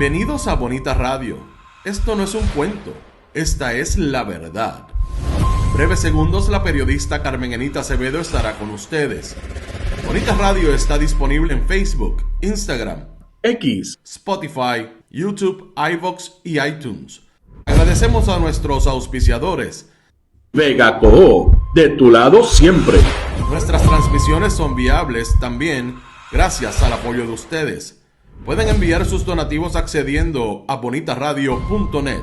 Bienvenidos a Bonita Radio. Esto no es un cuento, esta es la verdad. En breves segundos la periodista Carmen Enita Acevedo estará con ustedes. Bonita Radio está disponible en Facebook, Instagram, X, Spotify, YouTube, iVoox y iTunes. Agradecemos a nuestros auspiciadores. Vega Coop, de tu lado siempre. Nuestras transmisiones son viables también gracias al apoyo de ustedes. Pueden enviar sus donativos accediendo a bonitaradio.net.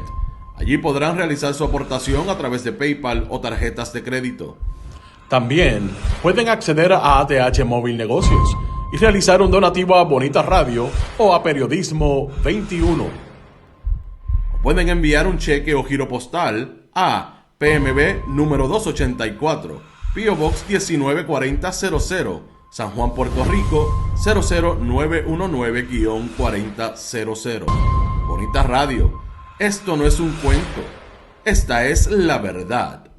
Allí podrán realizar su aportación a través de PayPal o tarjetas de crédito. También pueden acceder a ATH Móvil Negocios y realizar un donativo a Bonita Radio o a Periodismo 21. O pueden enviar un cheque o giro postal a PMB número 284, P.O. Box 194000, San Juan, Puerto Rico 00919-4000. Bonita Radio, esto no es un cuento, esta es la verdad.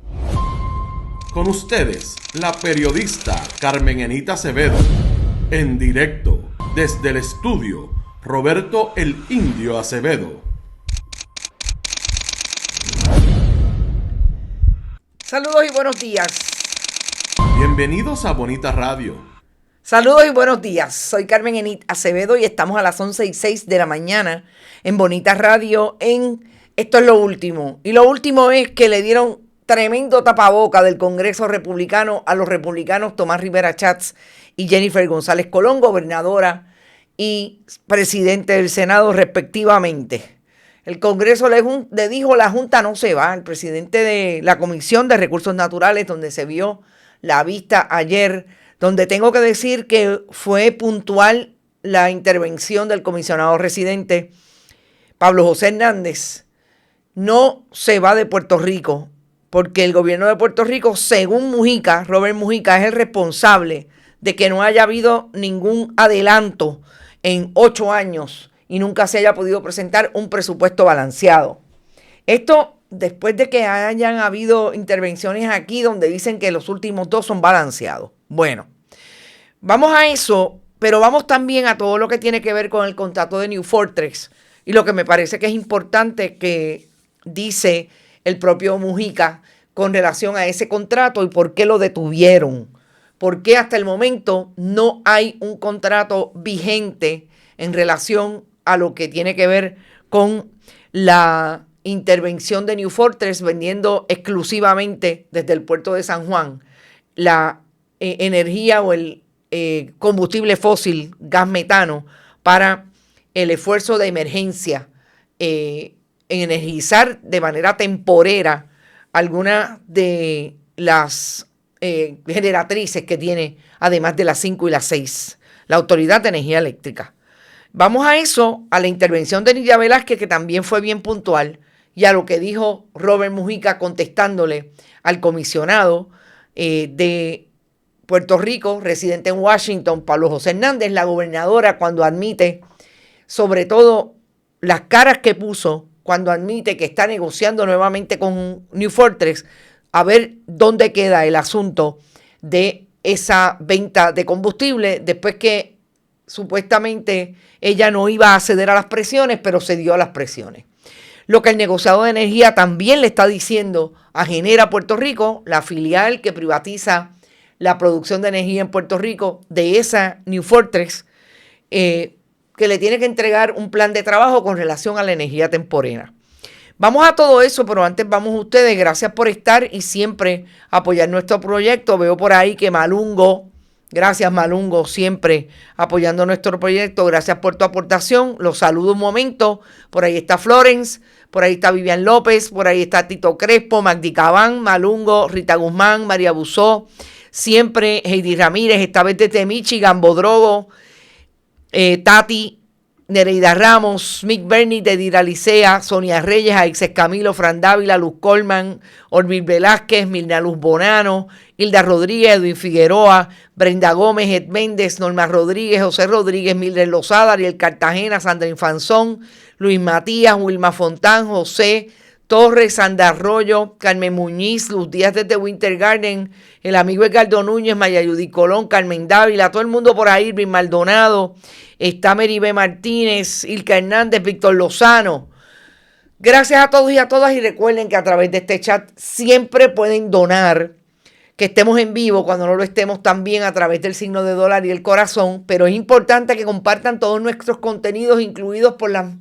Con ustedes, la periodista Carmen Enita Acevedo, en directo desde el estudio Roberto el Indio Acevedo. Saludos y buenos días. Bienvenidos a Bonita Radio. Saludos y buenos días. Soy Carmen Enita Acevedo y estamos a las 11:06 de la mañana en Bonita Radio en Esto es lo último. Y lo último es que le dieron tremendo tapaboca del Congreso Republicano a los republicanos Tomás Rivera Schatz y Jennifer González Colón, gobernadora y presidente del Senado respectivamente. El Congreso le dijo la Junta no se va. El presidente de la Comisión de Recursos Naturales, donde se vio la vista ayer, donde tengo que decir que fue puntual la intervención del comisionado residente Pablo José Hernández, no se va de Puerto Rico, porque el gobierno de Puerto Rico, según Mujica, Robert Mujica, es el responsable de que no haya habido ningún adelanto en 8 años y nunca se haya podido presentar un presupuesto balanceado. Esto después de que hayan habido intervenciones aquí donde dicen que los últimos 2 son balanceados. Bueno, vamos a eso, pero vamos también a todo lo que tiene que ver con el contrato de New Fortress y lo que me parece que es importante que dice el propio Mujica con relación a ese contrato y por qué lo detuvieron. ¿Por qué hasta el momento no hay un contrato vigente en relación a lo que tiene que ver con la intervención de New Fortress vendiendo exclusivamente desde el puerto de San Juan la energía o el combustible fósil, gas metano, para el esfuerzo de emergencia en energizar de manera temporera algunas de las generatrices que tiene, además de las 5 y las 6, la Autoridad de Energía Eléctrica. Vamos a eso, a la intervención de Nidia Velázquez, que también fue bien puntual, y a lo que dijo Robert Mujica contestándole al comisionado de Puerto Rico, residente en Washington, Pablo José Hernández, la gobernadora, cuando admite, sobre todo las caras que puso, cuando admite que está negociando nuevamente con New Fortress, a ver dónde queda el asunto de esa venta de combustible, después que supuestamente ella no iba a ceder a las presiones, pero cedió a las presiones. Lo que el negociado de energía también le está diciendo a Genera Puerto Rico, la filial que privatiza la producción de energía en Puerto Rico, de esa New Fortress, que le tiene que entregar un plan de trabajo con relación a la energía temporera. Vamos a todo eso, pero antes vamos a ustedes. Gracias por estar y siempre apoyar nuestro proyecto. Veo por ahí que Malungo, gracias Malungo, siempre apoyando nuestro proyecto. Gracias por tu aportación. Los saludo un momento. Por ahí está Florence, por ahí está Vivian López, por ahí está Tito Crespo, Magdi Cabán, Malungo, Rita Guzmán, María Busó, siempre Heidi Ramírez, esta vez desde Michigan, Bodrogo, Tati, Nereida Ramos, Mick Bernie de Diralicea, Sonia Reyes, Aixes Camilo, Fran Dávila, Luz Colman, Orvil Velázquez, Milna Luz Bonano, Hilda Rodríguez, Edwin Figueroa, Brenda Gómez, Ed Méndez, Norma Rodríguez, José Rodríguez, Mildred Lozada, Ariel Cartagena, Sandra Infanzón, Luis Matías, Wilma Fontán, José, Torres, Sandra Arroyo, Carmen Muñiz, Luz Díaz desde Winter Garden, el amigo Edgardo Núñez, Mayayudi Colón, Carmen Dávila, todo el mundo por ahí, Irving Maldonado, está Meribé Martínez, Ilka Hernández, Víctor Lozano. Gracias a todos y a todas, y recuerden que a través de este chat siempre pueden donar, que estemos en vivo, cuando no lo estemos también a través del signo de dólar y el corazón, pero es importante que compartan todos nuestros contenidos, incluidos por las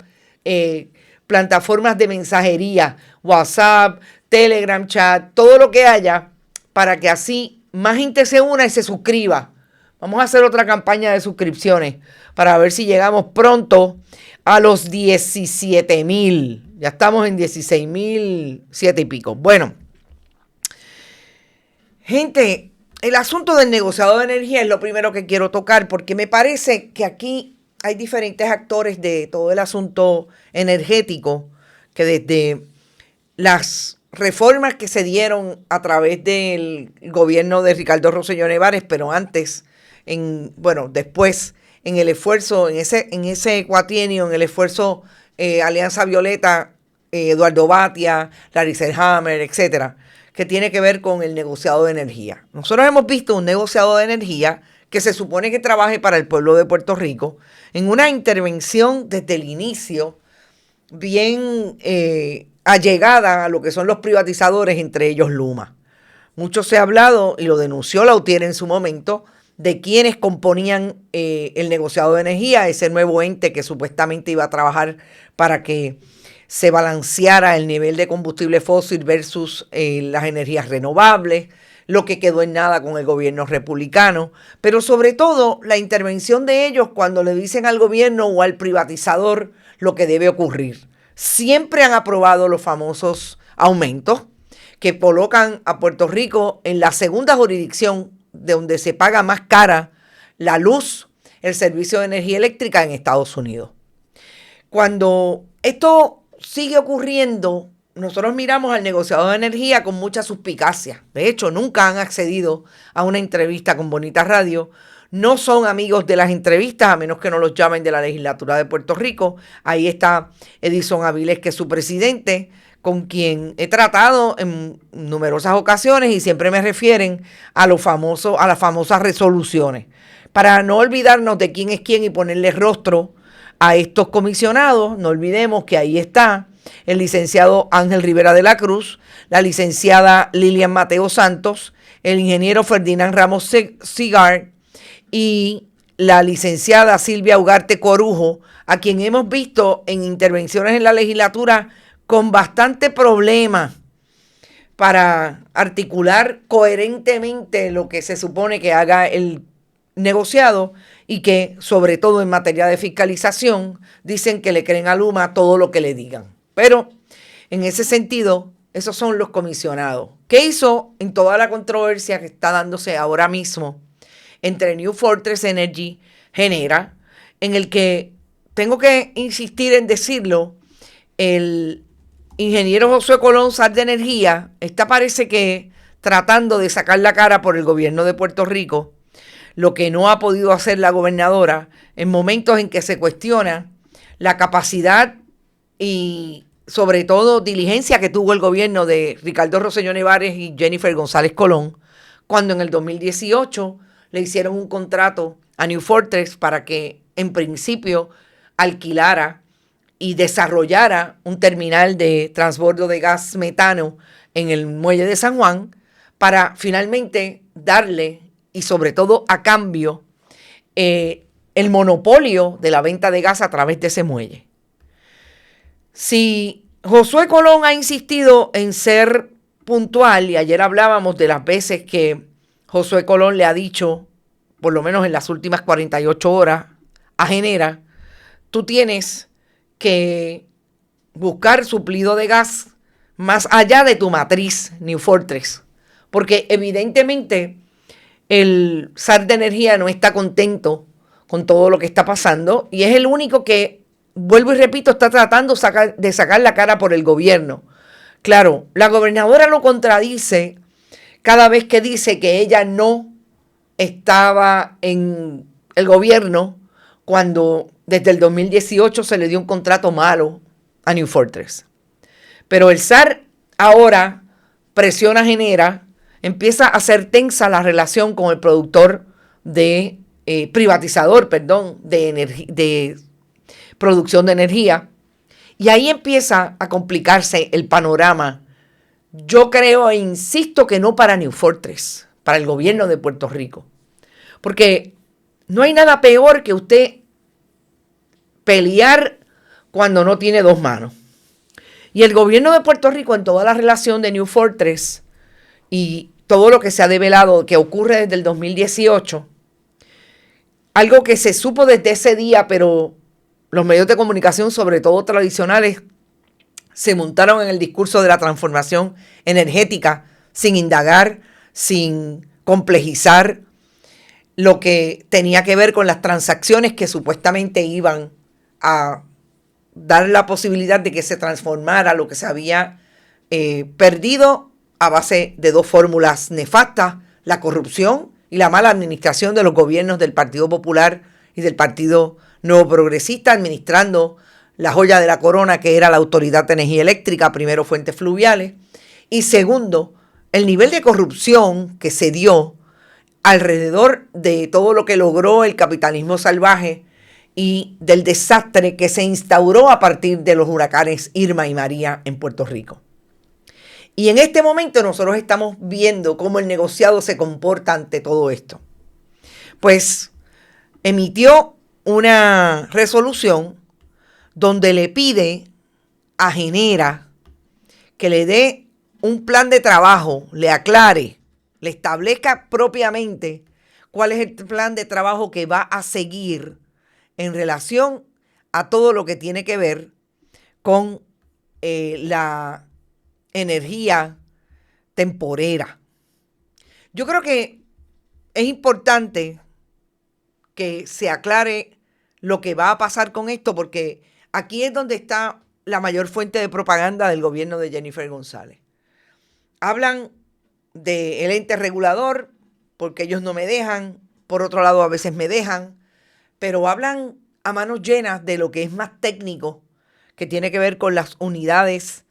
plataformas de mensajería, WhatsApp, Telegram, chat, todo lo que haya, para que así más gente se una y se suscriba. Vamos a hacer otra campaña de suscripciones para ver si llegamos pronto a los 17,000. Ya estamos en 16,007 y pico. Bueno, gente, el asunto del negociado de energía es lo primero que quiero tocar, porque me parece que aquí hay diferentes actores de todo el asunto energético, que desde las reformas que se dieron a través del gobierno de Ricardo Rosselló Nevares, pero antes, después, en el esfuerzo, en ese cuatrienio, en el esfuerzo Alianza Violeta, Eduardo Batia, Larry Selhammer, etcétera, que tiene que ver con el negociado de energía. Nosotros hemos visto un negociado de energía que se supone que trabaje para el pueblo de Puerto Rico, en una intervención desde el inicio bien allegada a lo que son los privatizadores, entre ellos Luma. Mucho se ha hablado, y lo denunció Lautier en su momento, de quienes componían el negociado de energía, ese nuevo ente que supuestamente iba a trabajar para que se balanceara el nivel de combustible fósil versus las energías renovables, lo que quedó en nada con el gobierno republicano, pero sobre todo la intervención de ellos cuando le dicen al gobierno o al privatizador lo que debe ocurrir. Siempre han aprobado los famosos aumentos que colocan a Puerto Rico en la segunda jurisdicción de donde se paga más cara la luz, el servicio de energía eléctrica en Estados Unidos. Cuando esto sigue ocurriendo, nosotros miramos al negociador de energía con mucha suspicacia. De hecho, nunca han accedido a una entrevista con Bonita Radio. No son amigos de las entrevistas, a menos que no los llamen de la legislatura de Puerto Rico. Ahí está Edison Avilés, que es su presidente, con quien he tratado en numerosas ocasiones y siempre me refieren a las famosas resoluciones. Para no olvidarnos de quién es quién y ponerle rostro a estos comisionados, no olvidemos que ahí está el licenciado Ángel Rivera de la Cruz, la licenciada Lilian Mateo Santos, el ingeniero Ferdinand Ramos Cigar y la licenciada Silvia Ugarte Corujo, a quien hemos visto en intervenciones en la legislatura con bastante problema para articular coherentemente lo que se supone que haga el negociado, y que, sobre todo en materia de fiscalización, dicen que le creen a Luma todo lo que le digan. Pero, en ese sentido, esos son los comisionados. ¿Qué hizo en toda la controversia que está dándose ahora mismo entre New Fortress Energy, Genera, en el que tengo que insistir en decirlo, el ingeniero Josué Colón, SAR de Energía, parece que tratando de sacar la cara por el gobierno de Puerto Rico, lo que no ha podido hacer la gobernadora en momentos en que se cuestiona la capacidad y sobre todo diligencia que tuvo el gobierno de Ricardo Rosselló Nevares y Jennifer González Colón, cuando en el 2018 le hicieron un contrato a New Fortress para que en principio alquilara y desarrollara un terminal de transbordo de gas metano en el muelle de San Juan, para finalmente darle, y sobre todo a cambio, el monopolio de la venta de gas a través de ese muelle. Si Josué Colón ha insistido en ser puntual, y ayer hablábamos de las veces que Josué Colón le ha dicho, por lo menos en las últimas 48 horas, a Genera, tú tienes que buscar suplido de gas más allá de tu matriz New Fortress, porque evidentemente el SAR de Energía no está contento con todo lo que está pasando y es el único que, vuelvo y repito, está tratando de sacar la cara por el gobierno. Claro, la gobernadora lo contradice cada vez que dice que ella no estaba en el gobierno cuando desde el 2018 se le dio un contrato malo a New Fortress. Pero el SAR ahora presiona, genera, empieza a hacer tensa la relación con el productor de privatizador, perdón, de producción de energía. Y ahí empieza a complicarse el panorama. Yo creo e insisto que no para New Fortress, para el gobierno de Puerto Rico. Porque no hay nada peor que usted pelear cuando no tiene dos manos. Y el gobierno de Puerto Rico, en toda la relación de New Fortress y todo lo que se ha develado que ocurre desde el 2018, algo que se supo desde ese día, pero los medios de comunicación, sobre todo tradicionales, se montaron en el discurso de la transformación energética sin indagar, sin complejizar lo que tenía que ver con las transacciones que supuestamente iban a dar la posibilidad de que se transformara lo que se había perdido a base de dos fórmulas nefastas: la corrupción y la mala administración de los gobiernos del Partido Popular y del Partido Nuevo Progresista, administrando la joya de la corona que era la Autoridad de Energía Eléctrica, primero Fuentes Fluviales, y segundo, el nivel de corrupción que se dio alrededor de todo lo que logró el capitalismo salvaje y del desastre que se instauró a partir de los huracanes Irma y María en Puerto Rico. Y en este momento nosotros estamos viendo cómo el negociado se comporta ante todo esto. Pues emitió una resolución donde le pide a Genera que le dé un plan de trabajo, le aclare, le establezca propiamente cuál es el plan de trabajo que va a seguir en relación a todo lo que tiene que ver con la energía temporera. Yo creo que es importante que se aclare lo que va a pasar con esto, porque aquí es donde está la mayor fuente de propaganda del gobierno de Jennifer González. Hablan del ente regulador, porque ellos no me dejan, por otro lado a veces me dejan, pero hablan a manos llenas de lo que es más técnico, que tiene que ver con las unidades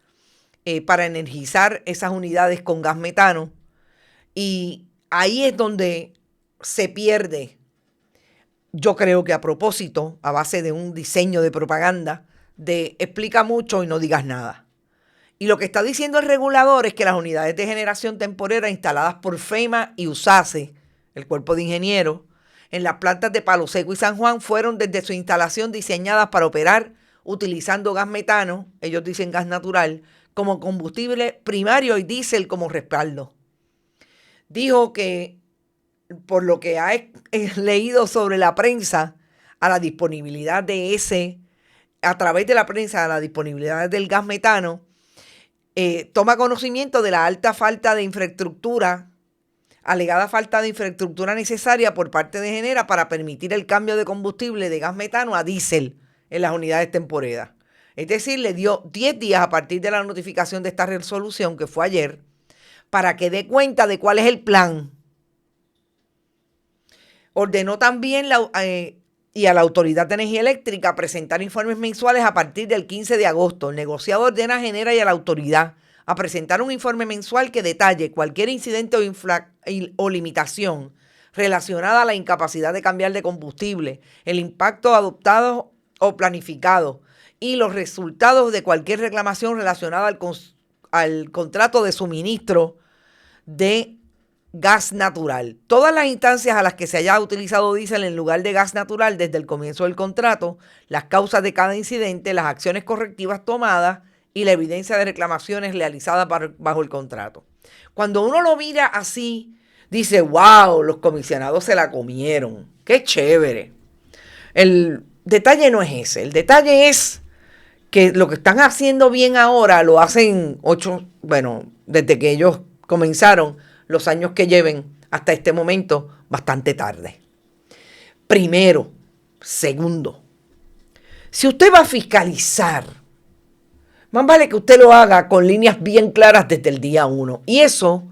para energizar esas unidades con gas metano. Y ahí es donde se pierde, yo creo que a propósito, a base de un diseño de propaganda, de explica mucho y no digas nada. Y lo que está diciendo el regulador es que las unidades de generación temporera instaladas por FEMA y USACE, el cuerpo de ingenieros, en las plantas de Palo Seco y San Juan fueron desde su instalación diseñadas para operar utilizando gas metano, ellos dicen gas natural, como combustible primario y diésel como respaldo. Dijo que, por lo que ha leído sobre la prensa, a la disponibilidad de a través de la prensa, a la disponibilidad del gas metano, toma conocimiento de la alta falta de infraestructura, alegada falta de infraestructura necesaria por parte de Genera para permitir el cambio de combustible de gas metano a diésel en las unidades temporeras. Es decir, le dio 10 días a partir de la notificación de esta resolución, que fue ayer, para que dé cuenta de cuál es el plan. Ordenó también y a la Autoridad de Energía Eléctrica presentar informes mensuales a partir del 15 de agosto. El negociado ordena a Genera y a la autoridad a presentar un informe mensual que detalle cualquier incidente o limitación relacionada a la incapacidad de cambiar de combustible, el impacto adoptado o planificado y los resultados de cualquier reclamación relacionada al contrato de suministro de gas natural. Todas las instancias a las que se haya utilizado diésel en lugar de gas natural desde el comienzo del contrato, las causas de cada incidente, las acciones correctivas tomadas y la evidencia de reclamaciones realizadas bajo el contrato. Cuando uno lo mira así, dice, wow, los comisionados se la comieron. ¡Qué chévere! El detalle no es ese. El detalle es que lo que están haciendo bien ahora lo hacen desde que ellos comenzaron, los años que lleven hasta este momento, bastante tarde. Primero. Segundo, si usted va a fiscalizar, más vale que usted lo haga con líneas bien claras desde el día 1. Y eso,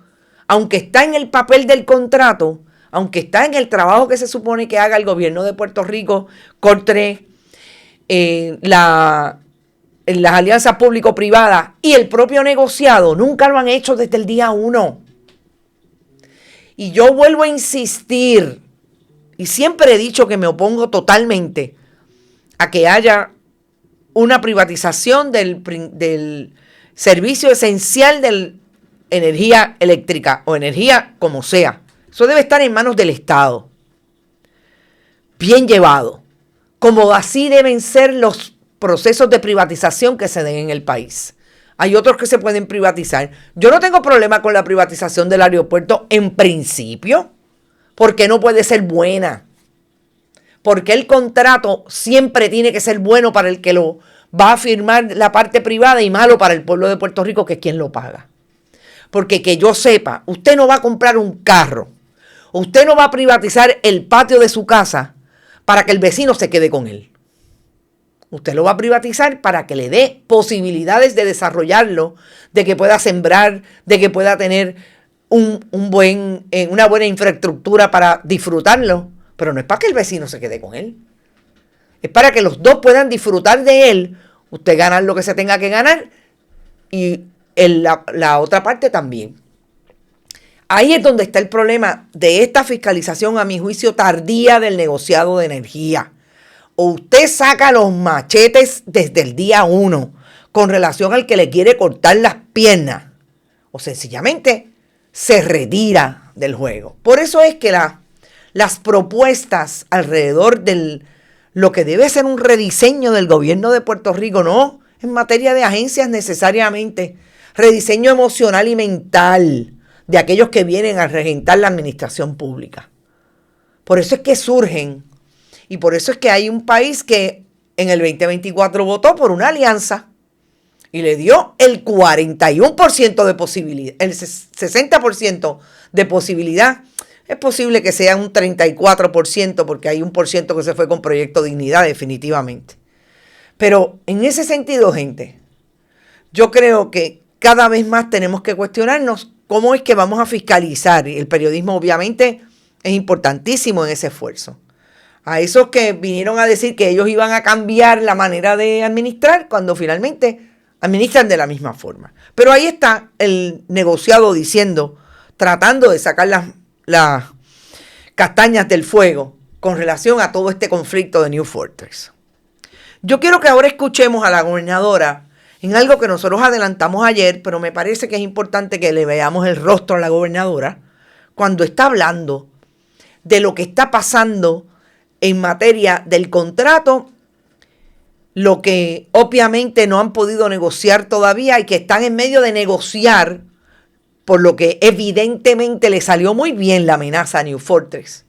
aunque está en el papel del contrato, aunque está en el trabajo que se supone que haga el gobierno de Puerto Rico contra la en las alianzas público-privadas y el propio negociado nunca lo han hecho desde el día 1. Y yo vuelvo a insistir, y siempre he dicho que me opongo totalmente a que haya una privatización del servicio esencial de energía eléctrica o energía como sea. Eso debe estar en manos del Estado, bien llevado, como así deben ser los procesos de privatización que se den en el país. Hay otros que se pueden privatizar. Yo no tengo problema con la privatización del aeropuerto en principio, porque no puede ser buena. Porque el contrato siempre tiene que ser bueno para el que lo va a firmar la parte privada y malo para el pueblo de Puerto Rico, que es quien lo paga. Porque que yo sepa, usted no va a comprar un carro, usted no va a privatizar el patio de su casa para que el vecino se quede con él. Usted lo va a privatizar para que le dé posibilidades de desarrollarlo, de que pueda sembrar, de que pueda tener una buena infraestructura para disfrutarlo. Pero no es para que el vecino se quede con él. Es para que los dos puedan disfrutar de él. Usted ganar lo que se tenga que ganar y la otra parte también. Ahí es donde está el problema de esta fiscalización, a mi juicio, tardía del negociado de energía. O usted saca los machetes desde el día 1 con relación al que le quiere cortar las piernas, o sencillamente se retira del juego. Por eso es que las propuestas alrededor de lo que debe ser un rediseño del gobierno de Puerto Rico, no en materia de agencias necesariamente, rediseño emocional y mental de aquellos que vienen a regentar la administración pública. Por eso es que surgen, y por eso es que hay un país que en el 2024 votó por una alianza y le dio el 41% de posibilidad, el 60% de posibilidad. Es posible que sea un 34% porque hay un por ciento que se fue con Proyecto Dignidad definitivamente. Pero en ese sentido, gente, yo creo que cada vez más tenemos que cuestionarnos cómo es que vamos a fiscalizar. Y el periodismo obviamente es importantísimo en ese esfuerzo. A esos que vinieron a decir que ellos iban a cambiar la manera de administrar cuando finalmente administran de la misma forma. Pero ahí está el negociado diciendo, tratando de sacar las castañas del fuego con relación a todo este conflicto de New Fortress. Yo quiero que ahora escuchemos a la gobernadora en algo que nosotros adelantamos ayer, pero me parece que es importante que le veamos el rostro a la gobernadora cuando está hablando de lo que está pasando en materia del contrato, lo que obviamente no han podido negociar todavía y que están en medio de negociar, por lo que evidentemente le salió muy bien la amenaza a New Fortress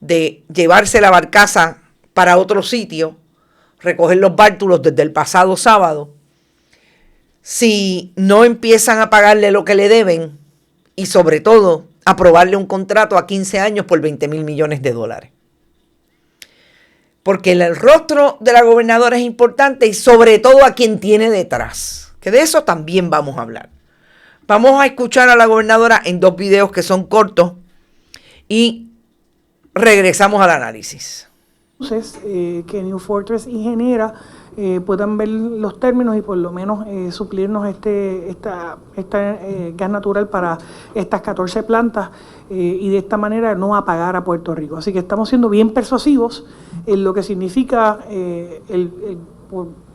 de llevarse la barcaza para otro sitio, recoger los bártulos desde el pasado sábado, si no empiezan a pagarle lo que le deben y sobre todo aprobarle un contrato a 15 años por $20,000 millones. Porque el rostro de la gobernadora es importante y sobre todo a quien tiene detrás, que de eso también vamos a hablar. Vamos a escuchar a la gobernadora en 2 videos que son cortos y regresamos al análisis. Entonces, que New Fortress y Genera puedan ver los términos y por lo menos suplirnos esta gas natural para estas 14 plantas y de esta manera no apagar a Puerto Rico. Así que estamos siendo bien persuasivos en lo que significa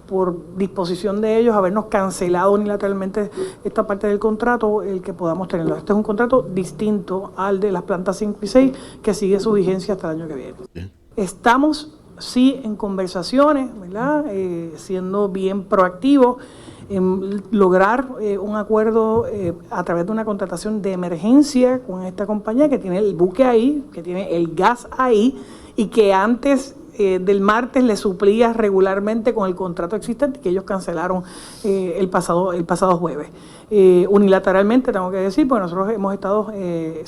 por disposición de ellos habernos cancelado unilateralmente esta parte del contrato, el que podamos tenerlo. Este es un contrato distinto al de las plantas 5 y 6 que sigue su vigencia hasta el año que viene. Bien. Estamos sí en conversaciones, ¿verdad? Siendo bien proactivos en lograr un acuerdo a través de una contratación de emergencia con esta compañía que tiene el buque ahí, que tiene el gas ahí y que antes del martes le suplía regularmente con el contrato existente que ellos cancelaron el pasado jueves. Unilateralmente, tengo que decir, porque nosotros hemos estado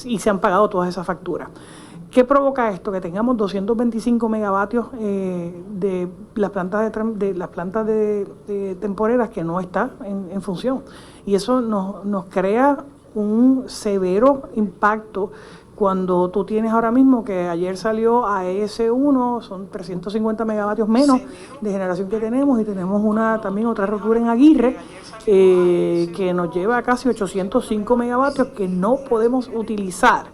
y se han pagado todas esas facturas. ¿Qué provoca esto? Que tengamos 225 megavatios de las plantas de temporeras que no está en función. Y eso nos crea un severo impacto cuando tú tienes ahora mismo que ayer salió AES1, son 350 megavatios menos de generación que tenemos, y tenemos también otra rotura en Aguirre que nos lleva a casi 805 megavatios que no podemos utilizar,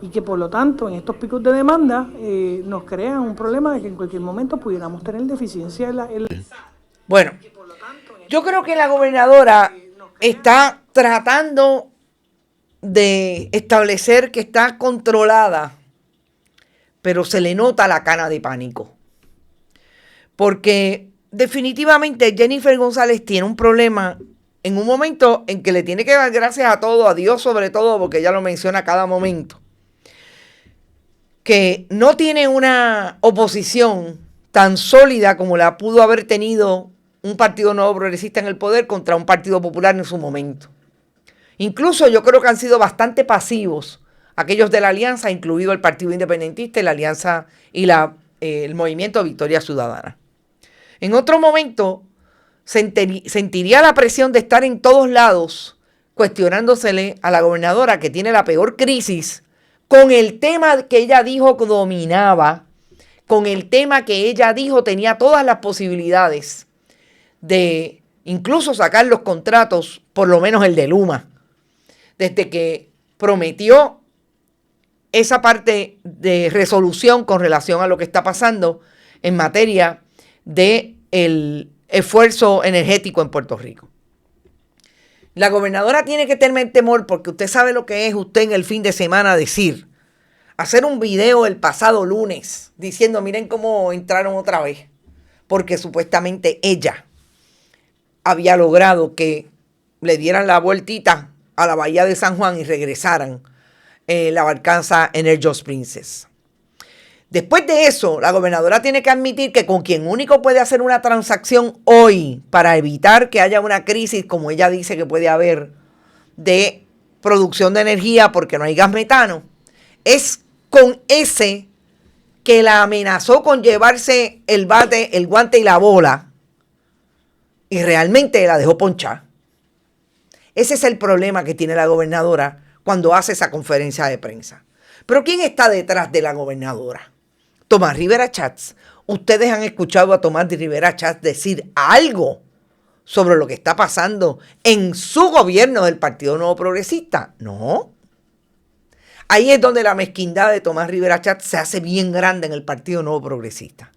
y que por lo tanto en estos picos de demanda nos crean un problema de que en cualquier momento pudiéramos tener deficiencia Bueno, yo creo que la gobernadora está tratando de establecer que está controlada, pero se le nota la cana de pánico. Porque definitivamente Jennifer González tiene un problema en un momento en que le tiene que dar gracias a todo, a Dios sobre todo, porque ella lo menciona a cada momento, que no tiene una oposición tan sólida como la pudo haber tenido un Partido Nuevo Progresista en el poder contra un Partido Popular en su momento. Incluso yo creo que han sido bastante pasivos aquellos de la alianza, incluido el Partido Independentista y la alianza y el Movimiento Victoria Ciudadana. En otro momento sentiría la presión de estar en todos lados cuestionándosele a la gobernadora, que tiene la peor crisis, con el tema que ella dijo que dominaba, con el tema que ella dijo tenía todas las posibilidades de incluso sacar los contratos, por lo menos el de Luma, desde que prometió esa parte de resolución con relación a lo que está pasando en materia del esfuerzo energético en Puerto Rico. La gobernadora tiene que tener temor, porque usted sabe lo que es usted en el fin de semana hacer un video el pasado lunes diciendo miren cómo entraron otra vez, porque supuestamente ella había logrado que le dieran la vueltita a la bahía de San Juan y regresaran la barcaza Energos Princess. Después de eso, la gobernadora tiene que admitir que con quien único puede hacer una transacción hoy para evitar que haya una crisis, como ella dice que puede haber, de producción de energía porque no hay gas metano, es con ese que la amenazó con llevarse el bate, el guante y la bola, y realmente la dejó ponchar. Ese es el problema que tiene la gobernadora cuando hace esa conferencia de prensa. Pero ¿quién está detrás de la gobernadora? Tomás Rivera Chats. ¿Ustedes han escuchado a Tomás Rivera Chats decir algo sobre lo que está pasando en su gobierno del Partido Nuevo Progresista? No. Ahí es donde la mezquindad de Tomás Rivera Chats se hace bien grande en el Partido Nuevo Progresista.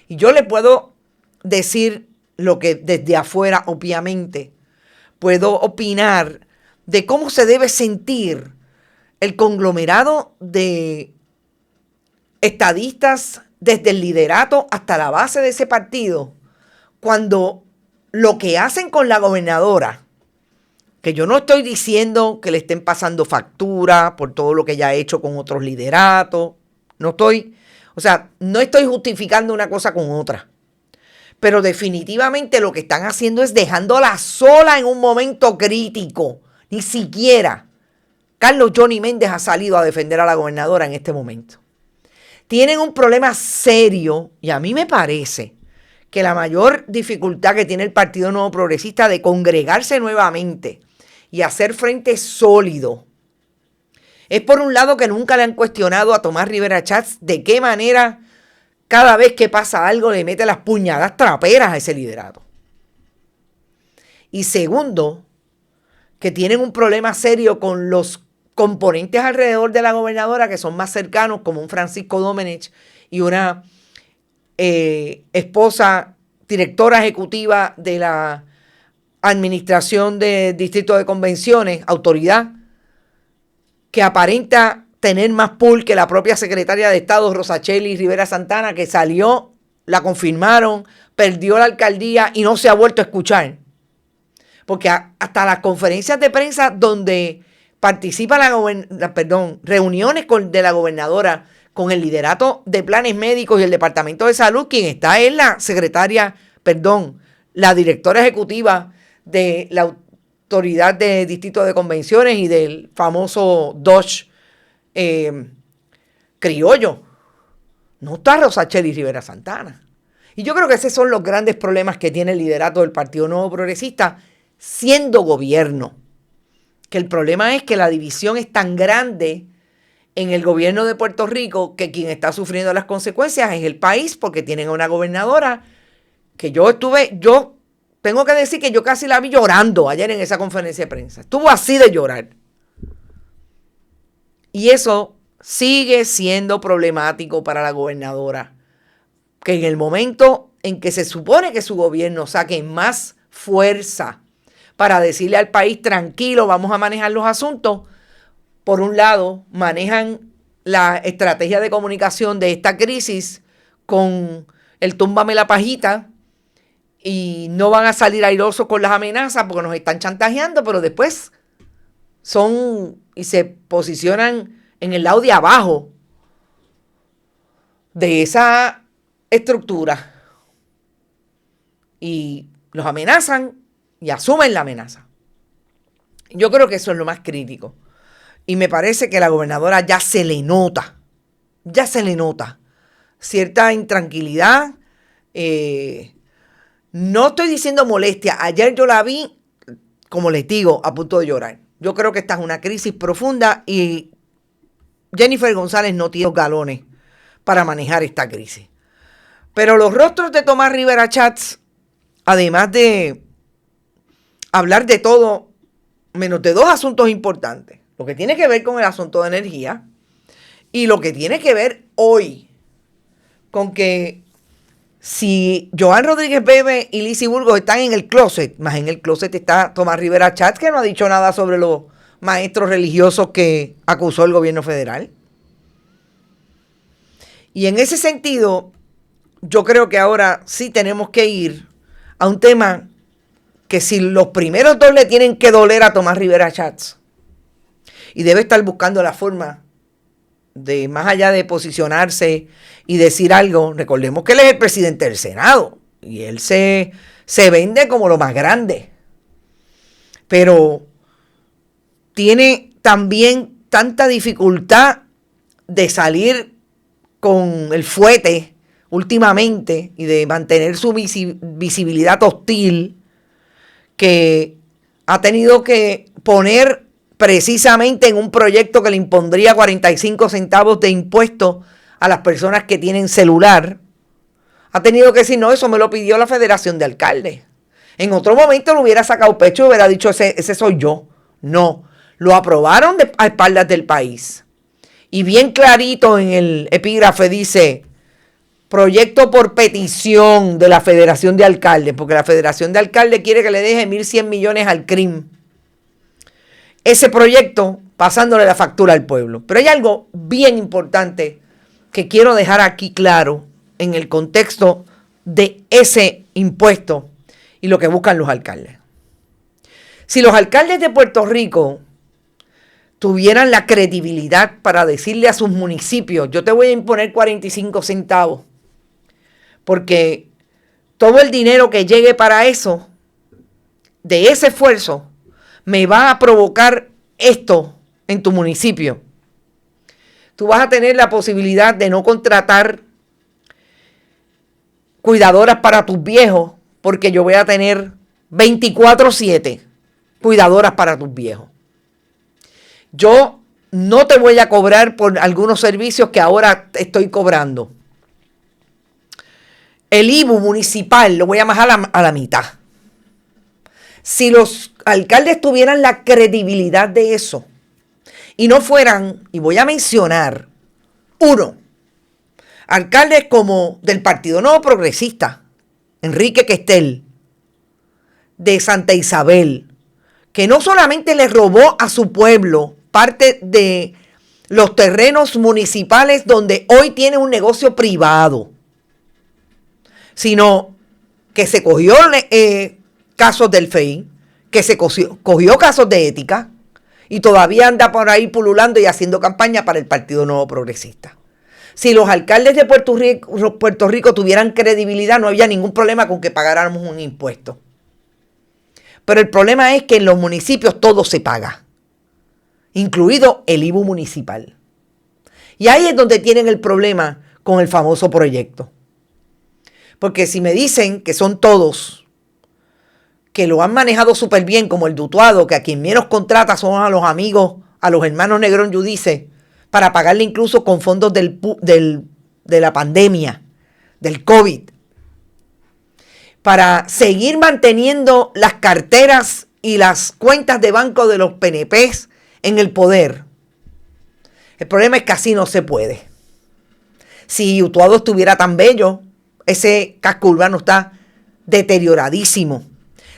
Y yo le puedo decir lo que desde afuera, obviamente, puedo opinar de cómo se debe sentir el conglomerado de estadistas desde el liderato hasta la base de ese partido, cuando lo que hacen con la gobernadora, que yo no estoy diciendo que le estén pasando factura por todo lo que ella ha hecho con otros lideratos, no estoy justificando una cosa con otra. Pero definitivamente lo que están haciendo es dejándola sola en un momento crítico. Ni siquiera Carlos Johnny Méndez ha salido a defender a la gobernadora en este momento. Tienen un problema serio, y a mí me parece que la mayor dificultad que tiene el Partido Nuevo Progresista de congregarse nuevamente y hacer frente sólido es, por un lado, que nunca le han cuestionado a Tomás Rivera Chats de qué manera cada vez que pasa algo le mete las puñadas traperas a ese liderato. Y segundo, que tienen un problema serio con los componentes alrededor de la gobernadora que son más cercanos, como un Francisco Domenech y una esposa directora ejecutiva de la Administración de Distrito de Convenciones, autoridad, que aparenta tener más pull que la propia secretaria de Estado, Rosacheli Rivera Santana, que salió, la confirmaron, perdió la alcaldía y no se ha vuelto a escuchar. Porque hasta las conferencias de prensa donde participa reuniones de la gobernadora con el liderato de planes médicos y el Departamento de Salud, quien está es la directora ejecutiva de la Autoridad de Distrito de Convenciones y del famoso Dodge criollo. No está Rosacheli Rivera Santana. Y yo creo que esos son los grandes problemas que tiene el liderato del Partido Nuevo Progresista siendo gobierno. que el problema es que la división es tan grande en el gobierno de Puerto Rico que quien está sufriendo las consecuencias es el país, porque tienen a una gobernadora que yo tengo que decir que yo casi la vi llorando ayer en esa conferencia de prensa. Estuvo así de llorar. Y eso sigue siendo problemático para la gobernadora, que en el momento en que se supone que su gobierno saque más fuerza para decirle al país, tranquilo, vamos a manejar los asuntos, por un lado, manejan la estrategia de comunicación de esta crisis con el túmbame la pajita y no van a salir airosos con las amenazas porque nos están chantajeando, pero después son y se posicionan en el lado de abajo de esa estructura y los amenazan y asumen la amenaza. Yo creo que eso es lo más crítico. Y me parece que la gobernadora ya se le nota cierta intranquilidad. No estoy diciendo molestia. Ayer yo la vi, como les digo, a punto de llorar. Yo creo que esta es una crisis profunda y Jennifer González no tiene los galones para manejar esta crisis. Pero los rostros de Tomás Rivera Schatz, además de hablar de todo, menos de dos asuntos importantes. Lo que tiene que ver con el asunto de energía y lo que tiene que ver hoy con que si Joan Rodríguez Bebe y Lizy Burgos están en el closet, más en el closet está Tomás Rivera Schatz, que no ha dicho nada sobre los maestros religiosos que acusó el gobierno federal. Y en ese sentido, yo creo que ahora sí tenemos que ir a un tema que si los primeros dos le tienen que doler a Tomás Rivera Schatz, y debe estar buscando la forma de, más allá de posicionarse y decir algo, recordemos que él es el presidente del Senado y él se vende como lo más grande. Pero tiene también tanta dificultad de salir con el fuete últimamente y de mantener su visibilidad hostil, que ha tenido que poner precisamente en un proyecto que le impondría 45 centavos de impuesto a las personas que tienen celular. Ha tenido que decir, no, eso me lo pidió la Federación de Alcaldes. En otro momento lo hubiera sacado pecho y hubiera dicho, ese soy yo. No, lo aprobaron a espaldas del país. Y bien clarito en el epígrafe dice, proyecto por petición de la Federación de Alcaldes, porque la Federación de Alcaldes quiere que le deje 1.100 millones al CRIM. Ese proyecto pasándole la factura al pueblo. Pero hay algo bien importante que quiero dejar aquí claro en el contexto de ese impuesto y lo que buscan los alcaldes. Si los alcaldes de Puerto Rico tuvieran la credibilidad para decirle a sus municipios, yo te voy a imponer 45 centavos, porque todo el dinero que llegue para eso, de ese esfuerzo, me va a provocar esto en tu municipio. Tú vas a tener la posibilidad de no contratar cuidadoras para tus viejos, porque yo voy a tener 24/7 cuidadoras para tus viejos. Yo no te voy a cobrar por algunos servicios que ahora estoy cobrando. El IBU municipal lo voy a bajar a la mitad. Si los alcaldes tuvieran la credibilidad de eso y no fueran, y voy a mencionar, uno, alcaldes como del Partido Nuevo Progresista, Enrique Questel, de Santa Isabel, que no solamente le robó a su pueblo parte de los terrenos municipales donde hoy tiene un negocio privado, sino que se cogió casos del FEI, que se cogió casos de ética y todavía anda por ahí pululando y haciendo campaña para el Partido Nuevo Progresista. Si los alcaldes de Puerto Rico tuvieran credibilidad, no había ningún problema con que pagáramos un impuesto. Pero el problema es que en los municipios todo se paga, incluido el IBU municipal. Y ahí es donde tienen el problema con el famoso proyecto. Porque si me dicen que son todos, que lo han manejado súper bien, como el Dutuado, que a quien menos contrata son a los amigos, a los hermanos Negrón Yudice, para pagarle incluso con fondos de la pandemia, del COVID, para seguir manteniendo las carteras y las cuentas de banco de los PNPs en el poder. El problema es que así no se puede. Si Utuado estuviera tan bello, ese casco urbano está deterioradísimo.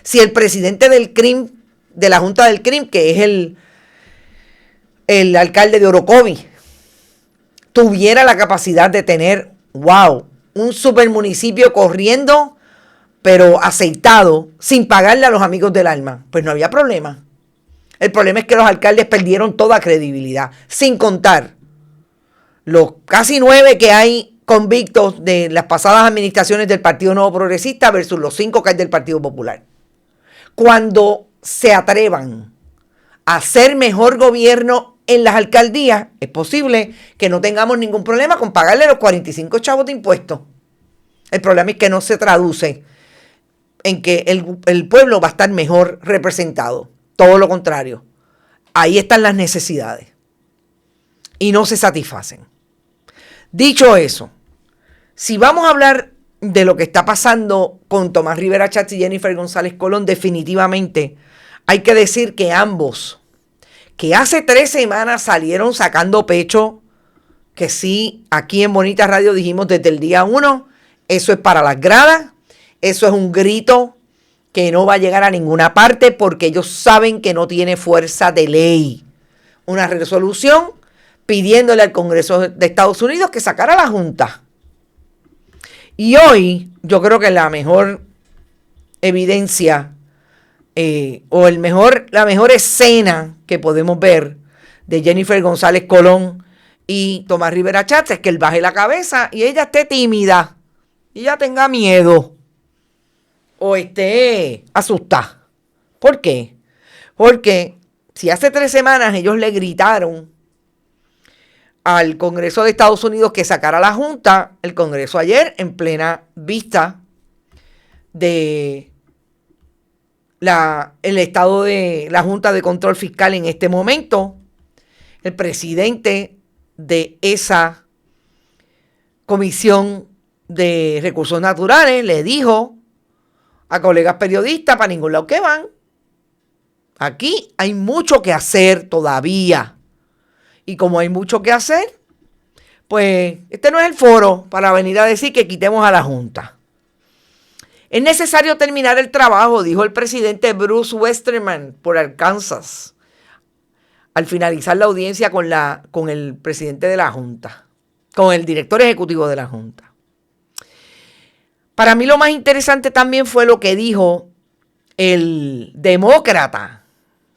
Si el presidente del CRIM, de la Junta del CRIM, que es el alcalde de Orocovi, tuviera la capacidad de tener, un supermunicipio corriendo, pero aceitado, sin pagarle a los amigos del alma, pues no había problema. El problema es que los alcaldes perdieron toda credibilidad, sin contar los casi 9 que hay convictos de las pasadas administraciones del Partido Nuevo Progresista versus los 5 que hay del Partido Popular. Cuando se atrevan a hacer mejor gobierno en las alcaldías, es posible que no tengamos ningún problema con pagarle los 45 chavos de impuestos. El problema es que no se traduce en que el pueblo va a estar mejor representado. Todo lo contrario. Ahí están las necesidades. Y no se satisfacen. Dicho eso, si vamos a hablar de lo que está pasando con Tomás Rivera Chatz y Jennifer González Colón, definitivamente hay que decir que ambos, que hace 3 semanas salieron sacando pecho, que sí, aquí en Bonita Radio dijimos desde el día 1, eso es para las gradas, eso es un grito que no va a llegar a ninguna parte porque ellos saben que no tiene fuerza de ley. Una resolución pidiéndole al Congreso de Estados Unidos que sacara la Junta. Y hoy yo creo que la mejor evidencia la mejor escena que podemos ver de Jennifer González Colón y Tomás Rivera Chatz es que él baje la cabeza y ella esté tímida y ella tenga miedo o esté asustada. ¿Por qué? Porque si hace 3 semanas ellos le gritaron al Congreso de Estados Unidos que sacara la Junta, el Congreso ayer, en plena vista de el estado de la Junta de Control Fiscal en este momento, el presidente de esa Comisión de Recursos Naturales le dijo a colegas periodistas, para ningún lado que van, aquí hay mucho que hacer todavía. Y como hay mucho que hacer, pues este no es el foro para venir a decir que quitemos a la Junta. Es necesario terminar el trabajo, dijo el presidente Bruce Westerman por Arkansas, al finalizar la audiencia con el presidente de la Junta, con el director ejecutivo de la Junta. Para mí lo más interesante también fue lo que dijo el demócrata.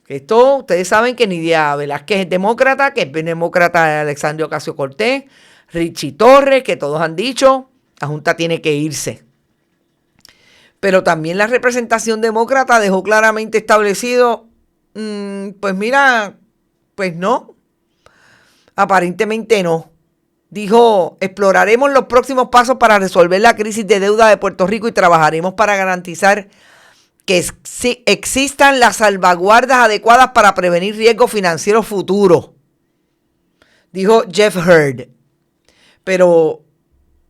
Esto, ustedes saben que Nidia Velázquez es demócrata, que es demócrata Alexandria Ocasio-Cortez, Richie Torres, que todos han dicho, la Junta tiene que irse. Pero también la representación demócrata dejó claramente establecido, pues mira, pues no, aparentemente no. Dijo, exploraremos los próximos pasos para resolver la crisis de deuda de Puerto Rico y trabajaremos para garantizar que existan las salvaguardas adecuadas para prevenir riesgos financieros futuros, dijo Jeff Hurd. Pero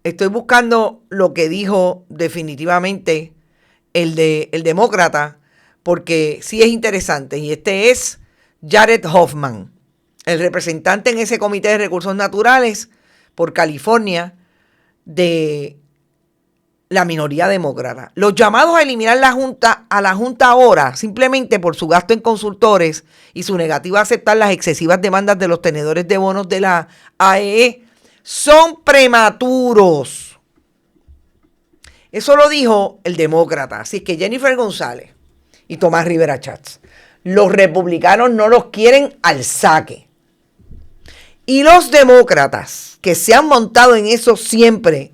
estoy buscando lo que dijo definitivamente el demócrata, porque sí es interesante. Y este es Jared Hoffman, el representante en ese Comité de Recursos Naturales por California de la minoría demócrata. Los llamados a eliminar a la Junta ahora, simplemente por su gasto en consultores y su negativa a aceptar las excesivas demandas de los tenedores de bonos de la AEE, son prematuros. Eso lo dijo el demócrata. Así que Jennifer González y Tomás Rivera Chatz, los republicanos no los quieren al saque. Y los demócratas, que se han montado en eso siempre,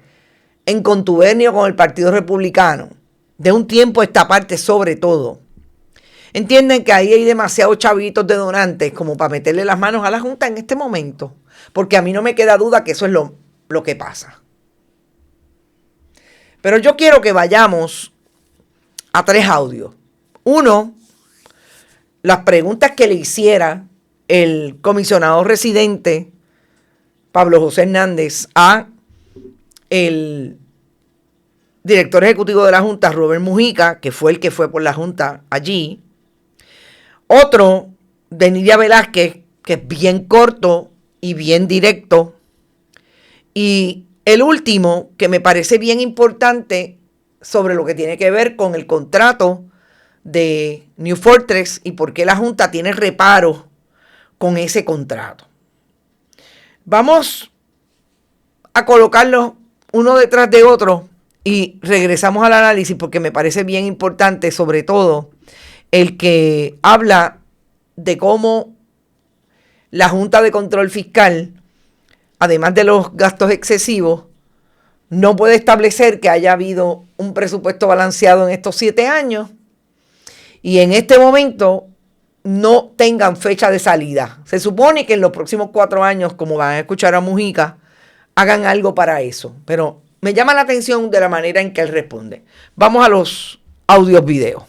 en contubernio con el Partido Republicano, de un tiempo a esta parte sobre todo, entienden que ahí hay demasiados chavitos de donantes como para meterle las manos a la Junta en este momento, porque a mí no me queda duda que eso es lo que pasa. Pero yo quiero que vayamos a 3 audios Uno, las preguntas que le hiciera el comisionado residente Pablo José Hernández a el director ejecutivo de la Junta, Robert Mujica, que fue el que fue por la Junta allí. Otro, de Nidia Velázquez, que es bien corto y bien directo. Y el último, que me parece bien importante, sobre lo que tiene que ver con el contrato de New Fortress y por qué la Junta tiene reparos con ese contrato. Vamos a colocarlos uno detrás de otro y regresamos al análisis porque me parece bien importante, sobre todo el que habla de cómo la Junta de Control Fiscal, además de los gastos excesivos, no puede establecer que haya habido un presupuesto balanceado en estos 7 años y en este momento no tengan fecha de salida. Se supone que en los próximos 4 años, como van a escuchar a Mujica, hagan algo para eso. Pero me llama la atención de la manera en que él responde. Vamos a los audios video.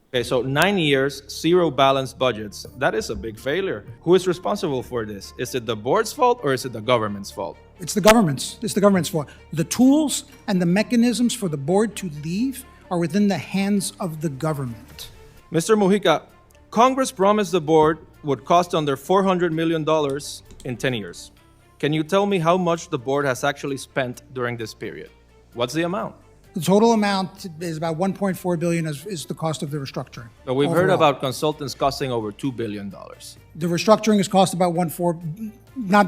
Okay, so 9 years, 0 balanced budgets. That is a big failure. Who is responsible for this? Is it the board's fault or is it the government's fault? It's the government's. It's the government's fault. The tools and the mechanisms for the board to leave are within the hands of the government. Mr. Mujica, Congress promised the board would cost under $400 million in 10 years. Can you tell me how much the board has actually spent during this period? What's the amount? The total amount is about $1.4 billion is the cost of the restructuring. But we've heard overall. about consultants costing over $2 billion. The restructuring is cost about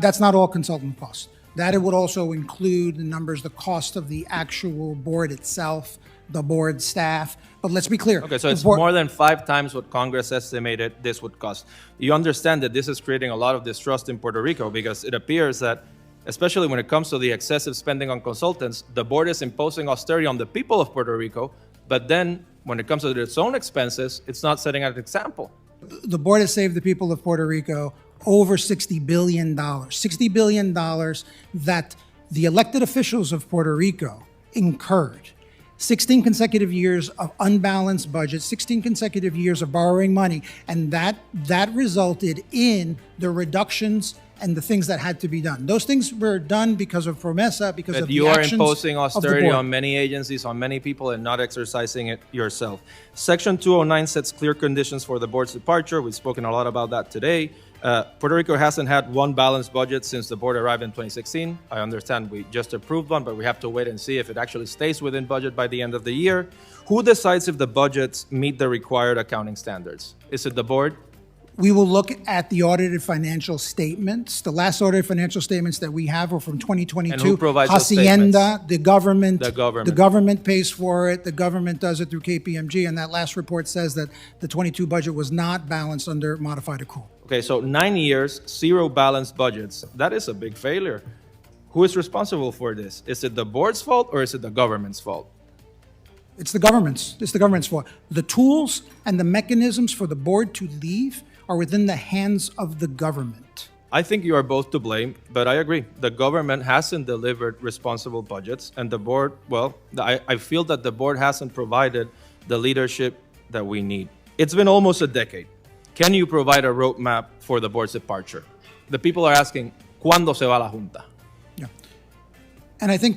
that's not all consultant costs. That it would also include the numbers, the cost of the actual board itself, the board staff. But let's be clear. Okay, so it's more than 5 times what Congress estimated this would cost. You understand that this is creating a lot of distrust in Puerto Rico because it appears that, especially when it comes to the excessive spending on consultants, the board is imposing austerity on the people of Puerto Rico, but then when it comes to its own expenses, it's not setting an example. The board has saved the people of Puerto Rico over $60 billion. $60 billion that the elected officials of Puerto Rico incurred. 16 consecutive years of unbalanced budget, 16 consecutive years of borrowing money, and that resulted in the reductions and the things that had to be done. Those things were done because of PROMESA, because But of the you are actions imposing of the austerity board. on many agencies, on many people, and not exercising it yourself. Section 209 sets clear conditions for the board's departure. We've spoken a lot about that today. Puerto Rico hasn't had one balanced budget since the board arrived in 2016. I understand we just approved one, but we have to wait and see if it actually stays within budget by the end of the year. Who decides if the budgets meet the required accounting standards? Is it the board? We will look at the audited financial statements. The last audited financial statements that we have are from 2022. And who provides those Hacienda, the government. The government. The government pays for it. The government does it through KPMG. And that last report says that the 22 budget was not balanced under modified accrual. Okay, so 9 years, 0 balanced budgets. That is a big failure. Who is responsible for this? Is it the board's fault or is it the government's fault? It's the government's. It's the government's fault. The tools and the mechanisms for the board to leave are within the hands of the government. I think you are both to blame, but I agree. The government hasn't delivered responsible budgets, and the board, well, I feel that the board hasn't provided the leadership that we need. It's been almost a decade. Can you provide a roadmap for the board's departure? The people are asking, ¿cuándo se va la Junta? Yeah. And I think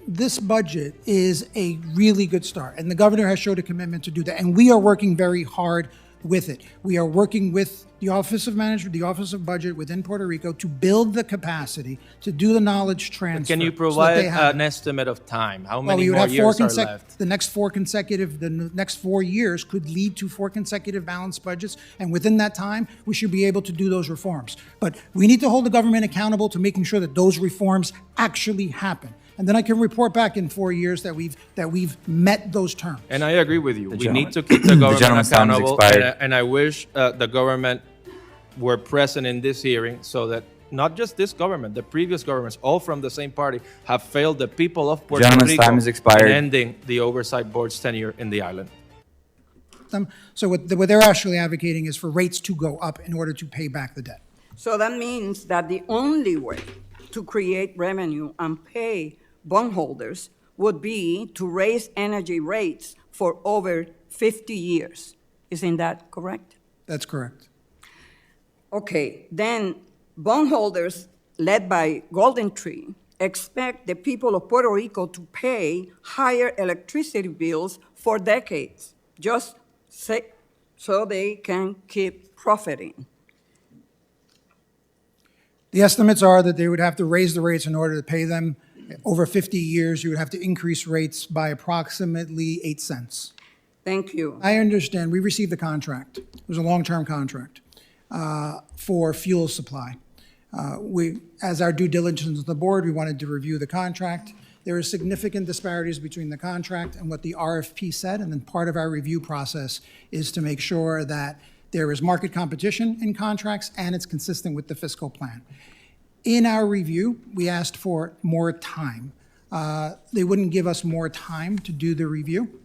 this budget is a really good start, and the governor has showed a commitment to do that, and we are working very hard with it. We are working with the Office of Management, the Office of Budget within Puerto Rico to build the capacity to do the knowledge transfer. Can you so that provide they have an estimate of time? How Well, many we would more have years are left? the next 4 years could lead to 4 consecutive balanced budgets, and within that time, we should be able to do those reforms. But we need to hold the government accountable to making sure that those reforms actually happen. And then I can report back in 4 years that we've met those terms. And I agree with you. We gentleman- need to keep the government gentleman's time has accountable. expired. And I wish the government were present in this hearing so that not just this government, the previous governments, all from the same party, have failed the people of Puerto Gentleman's Rico time has expired. in ending the oversight board's tenure in the island. So what they're actually advocating is for rates to go up in order to pay back the debt. So that means that the only way to create revenue and pay bondholders would be to raise energy rates for over 50 years. Isn't that correct? That's correct. Okay, then bondholders led by Golden Tree expect the people of Puerto Rico to pay higher electricity bills for decades, just so they can keep profiting. The estimates are that they would have to raise the rates in order to pay them. Over 50 years, you would have to increase rates by approximately 8 cents. Thank you. I understand. We received the contract. It was a long-term contract for fuel supply. As our due diligence of the board, we wanted to review the contract. There are significant disparities between the contract and what the RFP said, and then part of our review process is to make sure that there is market competition in contracts and it's consistent with the fiscal plan. In our review, we asked for more time. They wouldn't give us more time to do the review.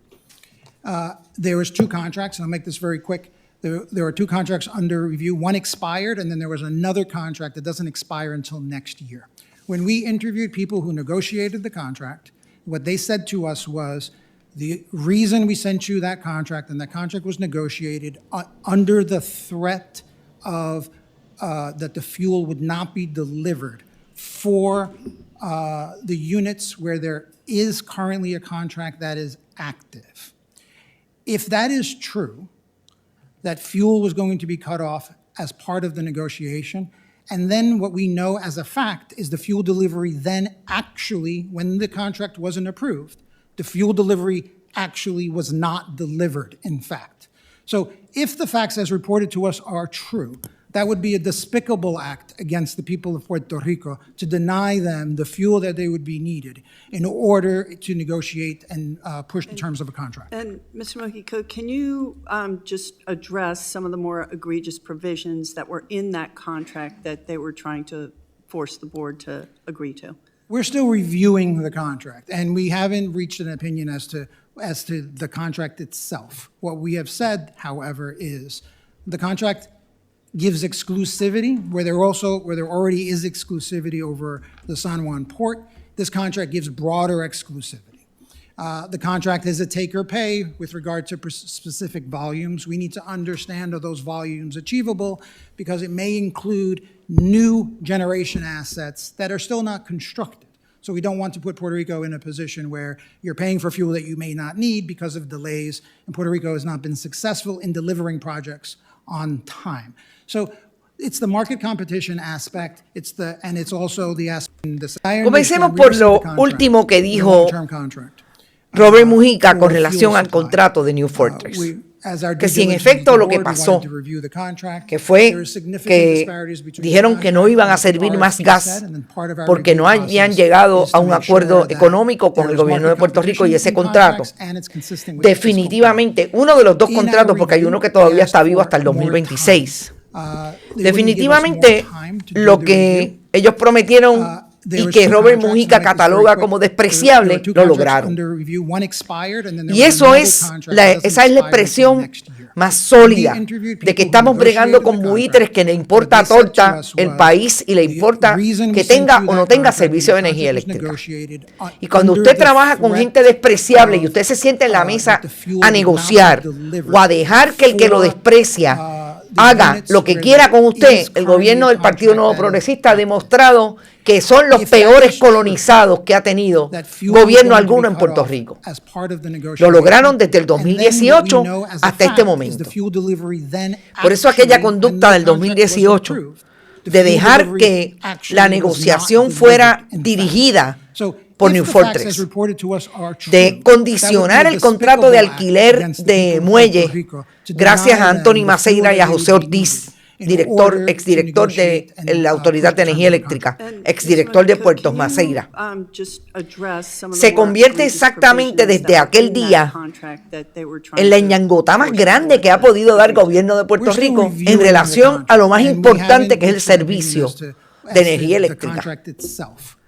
There was 2 contracts, and I'll make this very quick. There were 2 contracts under review. One expired, and then there was another contract that doesn't expire until next year. When we interviewed people who negotiated the contract, what they said to us was, the reason we sent you that contract, and that contract was negotiated under the threat of that the fuel would not be delivered for the units where there is currently a contract that is active. If that is true, that fuel was going to be cut off as part of the negotiation, and then what we know as a fact is the fuel delivery then actually, when the contract wasn't approved, the fuel delivery actually was not delivered, in fact. So if the facts as reported to us are true, that would be a despicable act against the people of Puerto Rico to deny them the fuel that they would be needed in order to negotiate and push the terms of a contract. And Mr. Mojica, can you just address some of the more egregious provisions that were in that contract that they were trying to force the board to agree to? We're still reviewing the contract, and we haven't reached an opinion as to the contract itself. What we have said, however, is the contract gives exclusivity where there already is exclusivity over the San Juan port. This contract gives broader exclusivity. The contract is a take or pay with regard to specific volumes. We need to understand are those volumes achievable, because it may include new generation assets that are still not constructed. So we don't want to put Puerto Rico in a position where you're paying for fuel that you may not need because of delays, and Puerto Rico has not been successful in delivering projects on time. So it's the market competition aspect, and it's also the aspect. Comencemos por lo último que dijo Robert Mujica con relación al contrato de New Fortress. Que si en efecto lo que pasó, que fue que dijeron que no iban a servir más gas porque no habían llegado a un acuerdo económico con el gobierno de Puerto Rico y ese contrato, definitivamente, uno de los 2 contratos, porque hay uno que todavía está vivo hasta el 2026, definitivamente lo que ellos prometieron y que Robert Mujica cataloga como despreciable, lo lograron. Y esa es la expresión más sólida de que estamos bregando con buitres que le importa torta el país y le importa que tenga o no tenga servicio de energía eléctrica. Y cuando usted trabaja con gente despreciable y usted se siente en la mesa a negociar o a dejar que el que lo desprecia haga lo que quiera con usted, el gobierno del Partido Nuevo Progresista ha demostrado que son los peores colonizados que ha tenido gobierno alguno en Puerto Rico. Lo lograron desde el 2018 hasta este momento. Por eso aquella conducta del 2018 de dejar que la negociación fuera dirigida por New Fortress, de condicionar el contrato de alquiler de muelle gracias a Anthony Maceira y a José Ortiz, exdirector de la Autoridad de Energía Eléctrica, exdirector de Puertos Maceira. Se convierte exactamente desde aquel día en la ñangotá más grande que ha podido dar el gobierno de Puerto Rico en relación a lo más importante, que es el servicio de energía eléctrica.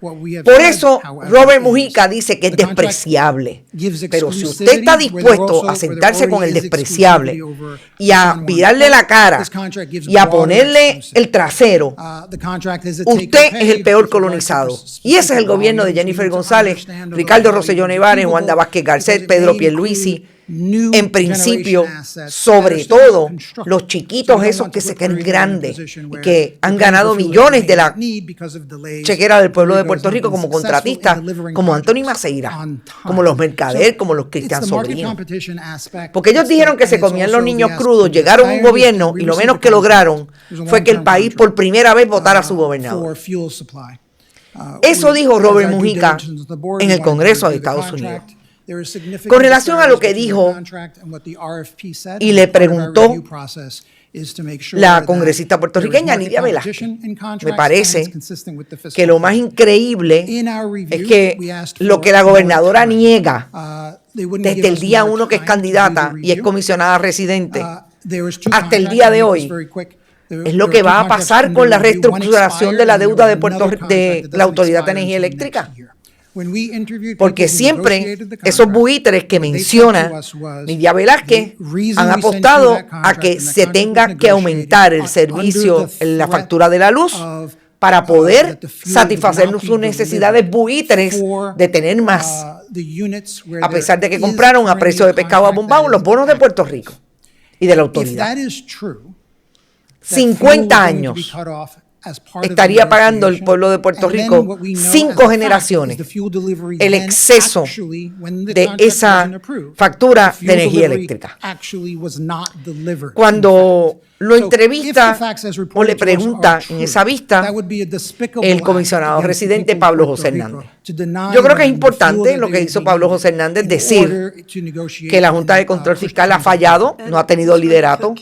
Por eso Robert Mujica dice que es despreciable. Pero si usted está dispuesto a sentarse con el despreciable y a virarle la cara y a ponerle el trasero, usted es el peor colonizado. Y ese es el gobierno de Jennifer González, Ricardo Rosselló Nevares, Wanda Vázquez Garcet, Pedro Pierluisi, en principio, sobre todo los chiquitos esos que se creen grandes y que han ganado millones de la chequera del pueblo de Puerto Rico como contratistas, como Anthony Maceira, como los Mercader, como los Cristian Sobrino. Porque ellos dijeron que se comían los niños crudos, llegaron a un gobierno y lo menos que lograron fue que el país por primera vez votara a su gobernador. Eso dijo Robert Mujica en el Congreso de Estados Unidos. Con relación a lo que dijo y le preguntó la congresista puertorriqueña Nidia Velázquez, me parece que lo más increíble es que lo que la gobernadora niega desde el día 1 que es candidata y es comisionada residente hasta el día de hoy es lo que va a pasar con la reestructuración de la deuda de la Autoridad de Energía Eléctrica. Porque siempre esos buitres que menciona Nidia Velázquez han apostado a que se tenga que aumentar el servicio, la factura de la luz, para poder satisfacer sus necesidades buitres de tener más, a pesar de que compraron a precio de pescado abombado los bonos de Puerto Rico y de la autoridad. 50 años estaría pagando el pueblo de Puerto Rico 5 generaciones el exceso de esa factura de energía eléctrica. Cuando lo entrevista o le pregunta en esa vista el comisionado residente Pablo José Hernández. Yo creo que es importante lo que hizo Pablo José Hernández, decir que la Junta de Control Fiscal ha fallado, no ha tenido liderato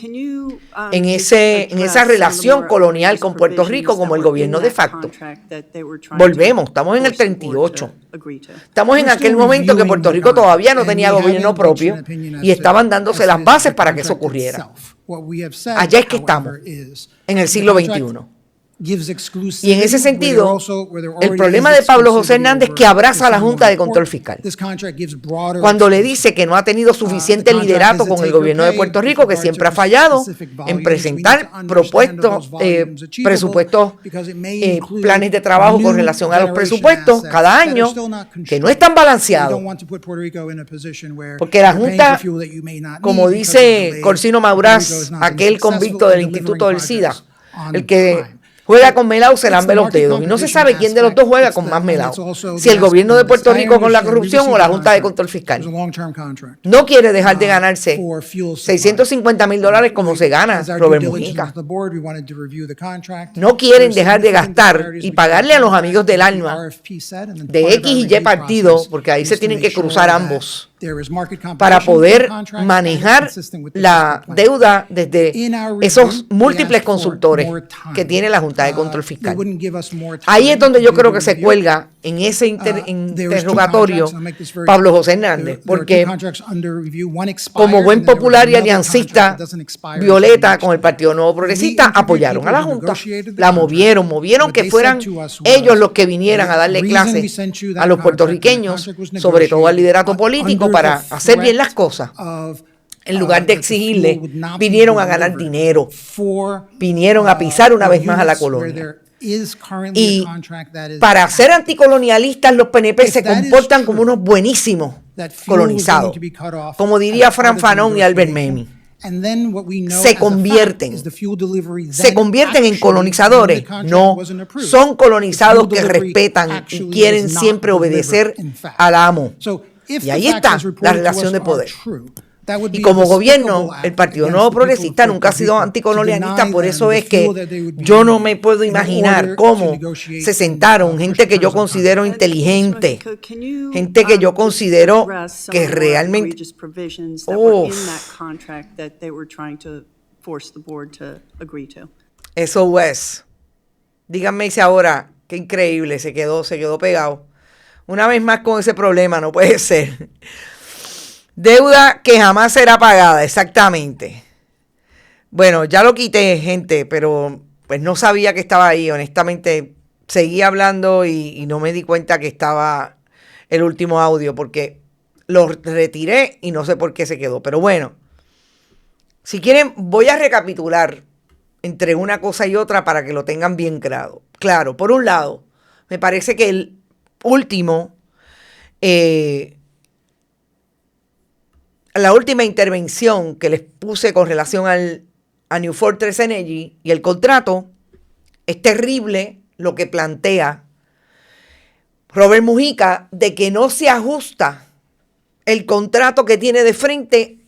en esa relación colonial con Puerto Rico como el gobierno de facto. Volvemos, estamos en el 38. Estamos en aquel momento que Puerto Rico todavía no tenía gobierno propio y estaban dándose las bases para que eso ocurriera. Allá es que estamos, en el siglo XXI. Y en ese sentido, el problema de Pablo José Hernández es que abraza a la Junta de Control Fiscal. Cuando le dice que no ha tenido suficiente liderato con el gobierno de Puerto Rico, que siempre ha fallado en presentar presupuestos, planes de trabajo con relación a los presupuestos cada año, que no están balanceados. Porque la Junta, como dice Corsino Maurás, aquel convicto del Instituto del SIDA, el que juega con melao, se lambe los dedos. Y no se sabe quién de los dos juega con más melao. Si el gobierno de Puerto Rico con la corrupción o la Junta de Control Fiscal. No quiere dejar de ganarse $650,000 como se gana Robert Mujica. No quieren dejar de gastar y pagarle a los amigos del alma de X y Y partido, porque ahí se tienen que cruzar ambos, para poder manejar la deuda desde esos múltiples consultores que tiene la Junta de Control Fiscal. Ahí es donde yo creo que se cuelga en ese interrogatorio Pablo José Hernández, porque como buen popular y aliancista violeta con el Partido Nuevo Progresista, apoyaron a la Junta, la movieron que fueran ellos los que vinieran a darle clases a los puertorriqueños, sobre todo al liderato político, para hacer bien las cosas. En lugar de exigirle, vinieron a ganar dinero, vinieron a pisar una vez más a la colonia. Y para ser anticolonialistas, los PNP se comportan como unos buenísimos colonizados, como diría Fran Fanon y Albert Memmi. Se convierten en colonizadores. No, son colonizados que respetan y quieren siempre obedecer al amo. Y ahí está la relación de poder. Y como gobierno, el Partido Nuevo Progresista nunca ha sido anticolonialista, por eso es que yo no me puedo imaginar cómo se sentaron gente que yo considero inteligente, gente que yo considero que realmente... Eso es. Díganme si ahora, qué increíble, se quedó pegado. Una vez más con ese problema, no puede ser. Deuda que jamás será pagada, exactamente. Bueno, ya lo quité, gente, pero pues no sabía que estaba ahí. Honestamente, seguí hablando y no me di cuenta que estaba el último audio porque lo retiré y no sé por qué se quedó. Pero bueno, si quieren, voy a recapitular entre una cosa y otra para que lo tengan bien claro. Claro, por un lado, me parece que el último... la última intervención que les puse con relación a New Fortress Energy y el contrato, es terrible lo que plantea Robert Mujica de que no se ajusta el contrato que tiene de frente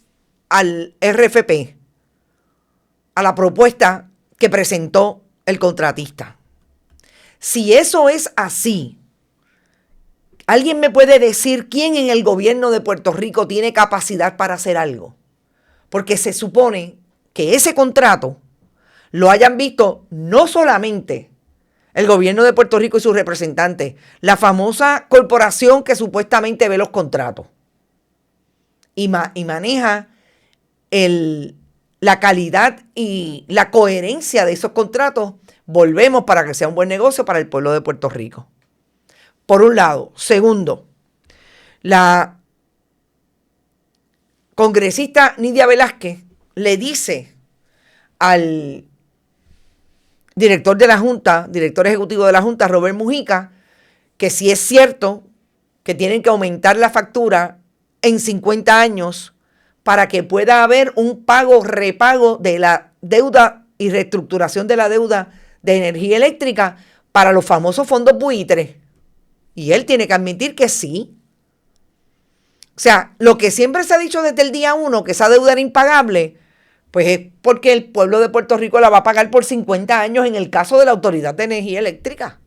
al RFP, a la propuesta que presentó el contratista. Si eso es así, ¿alguien me puede decir quién en el gobierno de Puerto Rico tiene capacidad para hacer algo? Porque se supone que ese contrato lo hayan visto no solamente el gobierno de Puerto Rico y sus representantes, la famosa corporación que supuestamente ve los contratos y maneja la calidad y la coherencia de esos contratos. Volvemos para que sea un buen negocio para el pueblo de Puerto Rico. Por un lado. Segundo, la congresista Nidia Velázquez le dice al director ejecutivo de la Junta, Robert Mujica, que si es cierto que tienen que aumentar la factura en 50 años para que pueda haber un repago de la deuda y reestructuración de la deuda de energía eléctrica para los famosos fondos buitres. Y él tiene que admitir que sí. O sea, lo que siempre se ha dicho desde el día 1, que esa deuda era impagable, pues es porque el pueblo de Puerto Rico la va a pagar por 50 años en el caso de la Autoridad de Energía Eléctrica.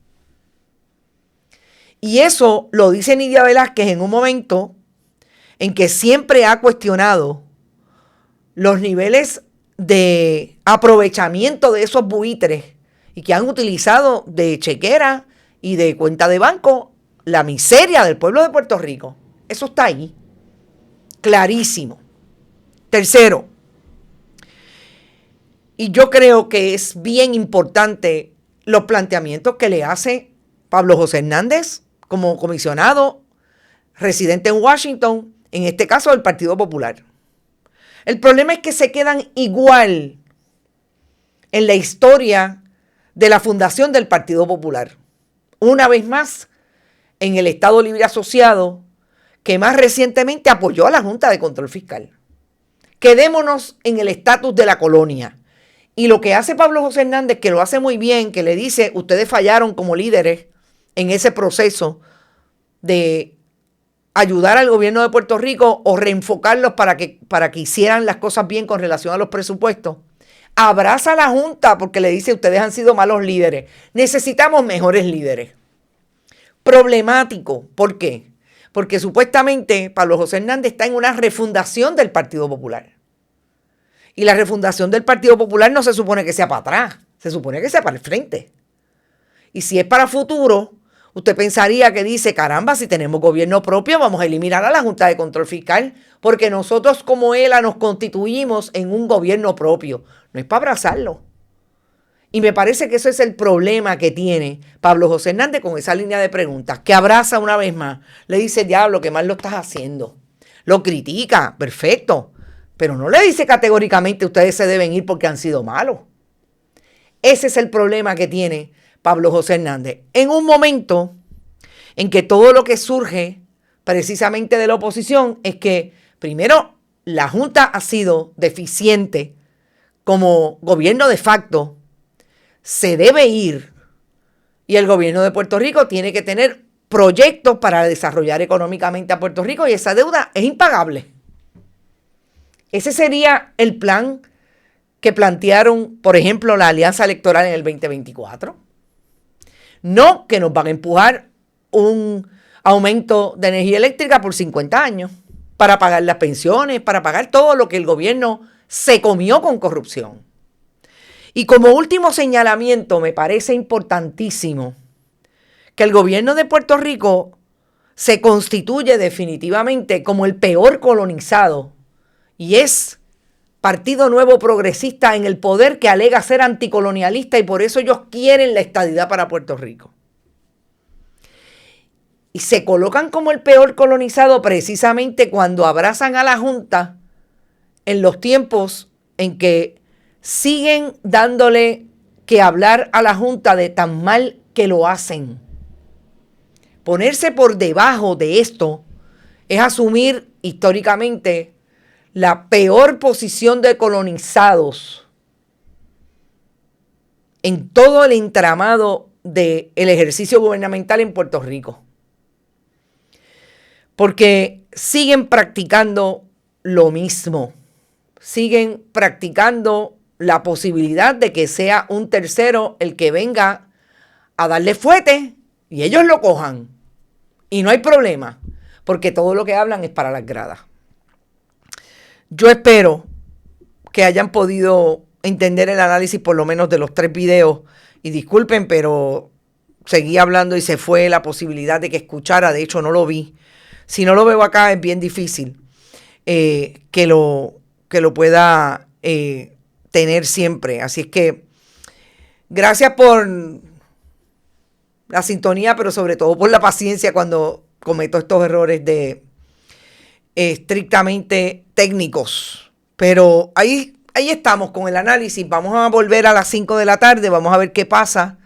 Y eso lo dice Nidia Velázquez en un momento en que siempre ha cuestionado los niveles de aprovechamiento de esos buitres y que han utilizado de chequera y de cuenta de banco la miseria del pueblo de Puerto Rico. Eso está ahí, clarísimo. Tercero, y yo creo que es bien importante los planteamientos que le hace Pablo José Hernández como comisionado residente en Washington, en este caso del Partido Popular. El problema es que se quedan igual en la historia de la fundación del Partido Popular. Una vez más, en el Estado Libre Asociado, que más recientemente apoyó a la Junta de Control Fiscal. Quedémonos en el estatus de la colonia. Y lo que hace Pablo José Hernández, que lo hace muy bien, que le dice, ustedes fallaron como líderes en ese proceso de ayudar al gobierno de Puerto Rico o reenfocarlos para que hicieran las cosas bien con relación a los presupuestos. Abraza a la Junta porque le dice, ustedes han sido malos líderes. Necesitamos mejores líderes. Problemático. ¿Por qué? Porque supuestamente Pablo José Hernández está en una refundación del Partido Popular. Y la refundación del Partido Popular no se supone que sea para atrás, se supone que sea para el frente. Y si es para futuro, usted pensaría que dice, caramba, si tenemos gobierno propio, vamos a eliminar a la Junta de Control Fiscal, porque nosotros como ELA nos constituimos en un gobierno propio. No es para abrazarlo. Y me parece que eso es el problema que tiene Pablo José Hernández con esa línea de preguntas, que abraza una vez más. Le dice, diablo, ¿qué mal lo estás haciendo? Lo critica, perfecto, pero no le dice categóricamente, ustedes se deben ir porque han sido malos. Ese es el problema que tiene Pablo José Hernández. En un momento en que todo lo que surge precisamente de la oposición es que, primero, la Junta ha sido deficiente como gobierno de facto, se debe ir y el gobierno de Puerto Rico tiene que tener proyectos para desarrollar económicamente a Puerto Rico y esa deuda es impagable. Ese sería el plan que plantearon, por ejemplo, la alianza electoral en el 2024. No que nos van a empujar un aumento de energía eléctrica por 50 años para pagar las pensiones, para pagar todo lo que el gobierno se comió con corrupción. Y como último señalamiento, me parece importantísimo que el gobierno de Puerto Rico se constituye definitivamente como el peor colonizado y es Partido Nuevo Progresista en el poder que alega ser anticolonialista y por eso ellos quieren la estadidad para Puerto Rico. Y se colocan como el peor colonizado precisamente cuando abrazan a la Junta en los tiempos en que siguen dándole que hablar a la Junta de tan mal que lo hacen. Ponerse por debajo de esto es asumir históricamente la peor posición de colonizados en todo el entramado del ejercicio gubernamental en Puerto Rico. Porque siguen practicando lo mismo. Siguen practicando la posibilidad de que sea un tercero el que venga a darle fuete y ellos lo cojan. Y no hay problema, porque todo lo que hablan es para las gradas. Yo espero que hayan podido entender el análisis por lo menos de los 3 videos. Y disculpen, pero seguí hablando y se fue la posibilidad de que escuchara. De hecho, no lo vi. Si no lo veo acá, es bien difícil que lo pueda tener siempre. Así es que gracias por la sintonía, pero sobre todo por la paciencia cuando cometo estos errores de estrictamente técnicos. Pero ahí estamos con el análisis. Vamos a volver a las 5 de la tarde. Vamos a ver qué pasa.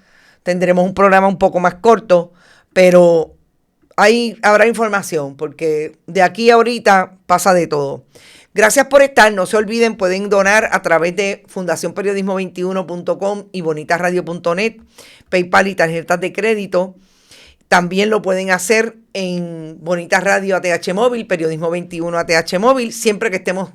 Tendremos un programa un poco más corto, pero ahí habrá información, porque de aquí a ahorita pasa de todo. Gracias por estar. No se olviden, pueden donar a través de fundacionperiodismo21.com y bonitasradio.net, PayPal y tarjetas de crédito. También lo pueden hacer en Bonitas Radio ATH Móvil, Periodismo 21 ATH Móvil. Siempre que estemos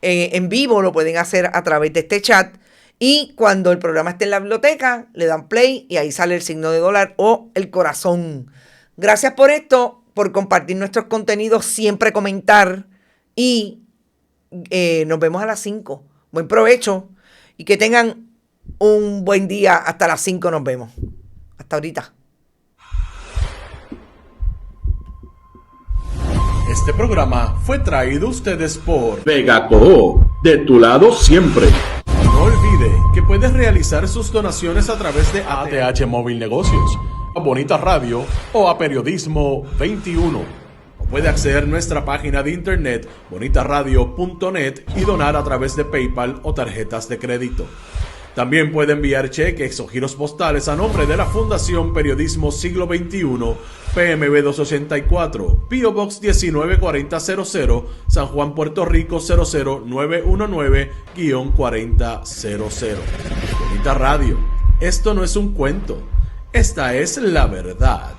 en vivo lo pueden hacer a través de este chat. Y cuando el programa esté en la biblioteca, le dan play y ahí sale el signo de dólar o el corazón. Gracias por esto, por compartir nuestros contenidos, siempre comentar y nos vemos a las 5. Buen provecho y que tengan un buen día. Hasta las 5 nos vemos. Hasta ahorita. Este programa fue traído a ustedes por Vega Coop, de tu lado siempre. No olvide que puedes realizar sus donaciones a través de ATH Móvil Negocios, a Bonitas Radio o a Periodismo 21. O puede acceder a nuestra página de internet bonitasradio.net y donar a través de PayPal o tarjetas de crédito. También puede enviar cheques o giros postales a nombre de la Fundación Periodismo Siglo XXI, PMB 284, P.O. Box 194000, San Juan, Puerto Rico 00919-4000. Bonita Radio, esto no es un cuento, esta es la verdad.